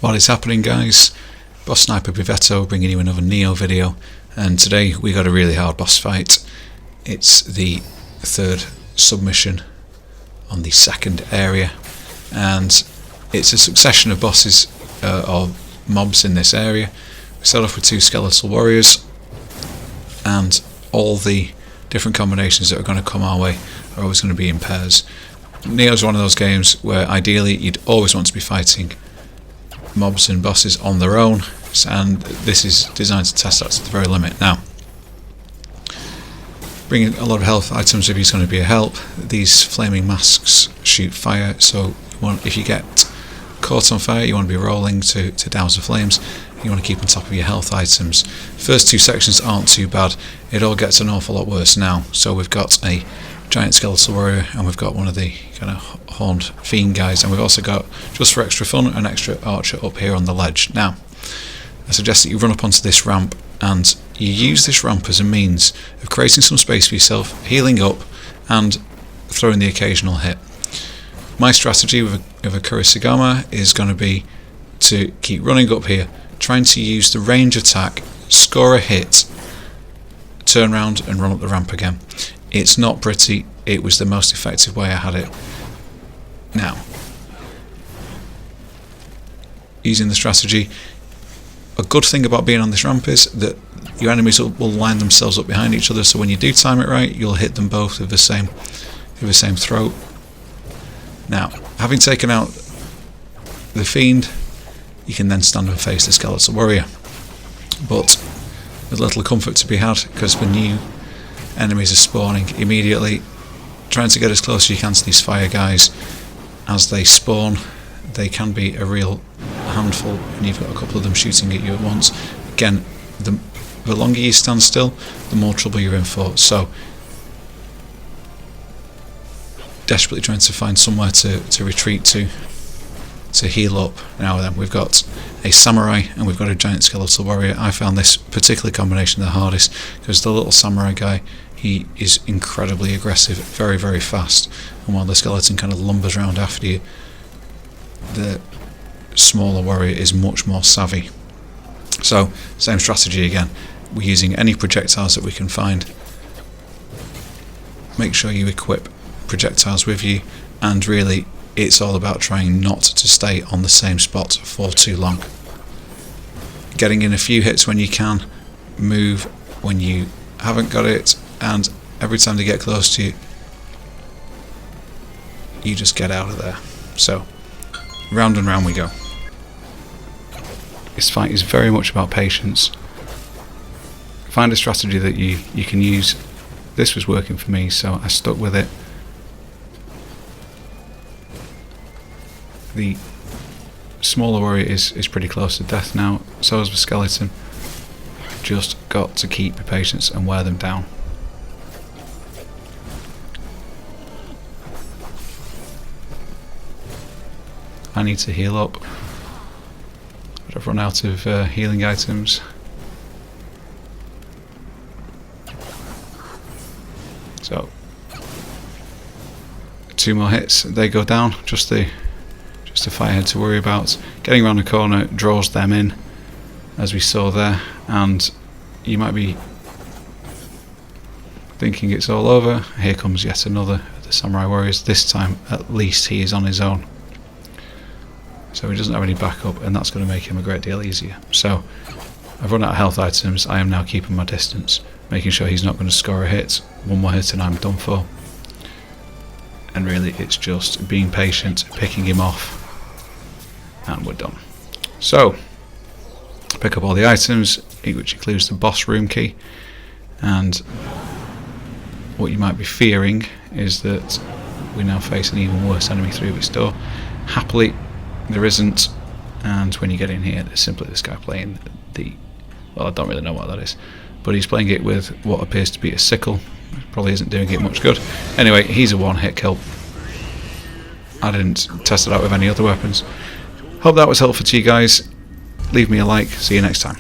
What is happening, guys? Boss Sniper Beavetto bringing you another Nioh video, and today we got a really hard boss fight. It's the third submission on the second area, and it's a succession of bosses or mobs in this area. We start off with two skeletal warriors, and all the different combinations that are going to come our way are always going to be in pairs. Nioh's one of those games where ideally you'd always want to be fighting mobs and bosses on their own, and this is designed to test that to the very limit. Now, bringing a lot of health items with you is going to be a help. These flaming masks shoot fire, so if you get caught on fire, you want to be rolling to douse the flames. You want to keep on top of your health items. First two sections aren't too bad. It all gets an awful lot worse now. So we've got a giant skeletal warrior, and we've got one of the kind of horned fiend guys, and we've also got, just for extra fun, an extra archer up here on the ledge. Now, I suggest that you run up onto this ramp, and you use this ramp as a means of creating some space for yourself, healing up, and throwing the occasional hit. My strategy with a Kurosagama is going to be to keep running up here, trying to use the range attack, score a hit, turn around and run up the ramp again. It's not pretty, it was the most effective way I had it. Now, using the strategy, a good thing about being on this ramp is that your enemies will line themselves up behind each other, so when you do time it right, you'll hit them both with the same throat. Now, having taken out the fiend, you can then stand and face the skeletal warrior. But there's little comfort to be had, because when new enemies are spawning immediately, trying to get as close as you can to these fire guys as they spawn, they can be a real handful, and you've got a couple of them shooting at you at once. Again, the longer you stand still, the more trouble you're in for. So, desperately trying to find somewhere to retreat to heal up. Now then, we've got a samurai and we've got a giant skeletal warrior. I found this particular combination the hardest, because the little samurai guy, he is incredibly aggressive, very, very fast, and while the skeleton kind of lumbers around after you, the smaller warrior is much more savvy. So, same strategy again. We're using any projectiles that we can find. Make sure you equip projectiles with you, and really it's all about trying not to stay on the same spot for too long. Getting in a few hits when you can, move when you haven't got it, and every time they get close to you, you just get out of there. So, round and round we go. This fight is very much about patience. Find a strategy that you can use. This was working for me, so I stuck with it. The smaller warrior is pretty close to death now, so is the skeleton. Just got to keep your patience and wear them down. I need to heal up. I've run out of healing items. So, 2 more hits, they go down. Just the firehead to worry about. Getting around the corner draws them in, as we saw there, and you might be thinking it's all over. Here comes yet another of the samurai warriors. This time at least he is on his own, so he doesn't have any backup, and that's going to make him a great deal easier. So I've run out of health items. I am now keeping my distance, making sure he's not going to score a hit. One more hit and I'm done for. And really it's just being patient, picking him off, and we're done. So, pick up all the items, which includes the boss room key, and what you might be fearing is that we now face an even worse enemy through this door. Happily, there isn't, and when you get in here, there's simply this guy playing well, I don't really know what that is, but he's playing it with what appears to be a sickle. Probably isn't doing it much good. Anyway, he's a one-hit kill. I didn't test it out with any other weapons. Hope that was helpful to you guys. Leave me a like. See you next time.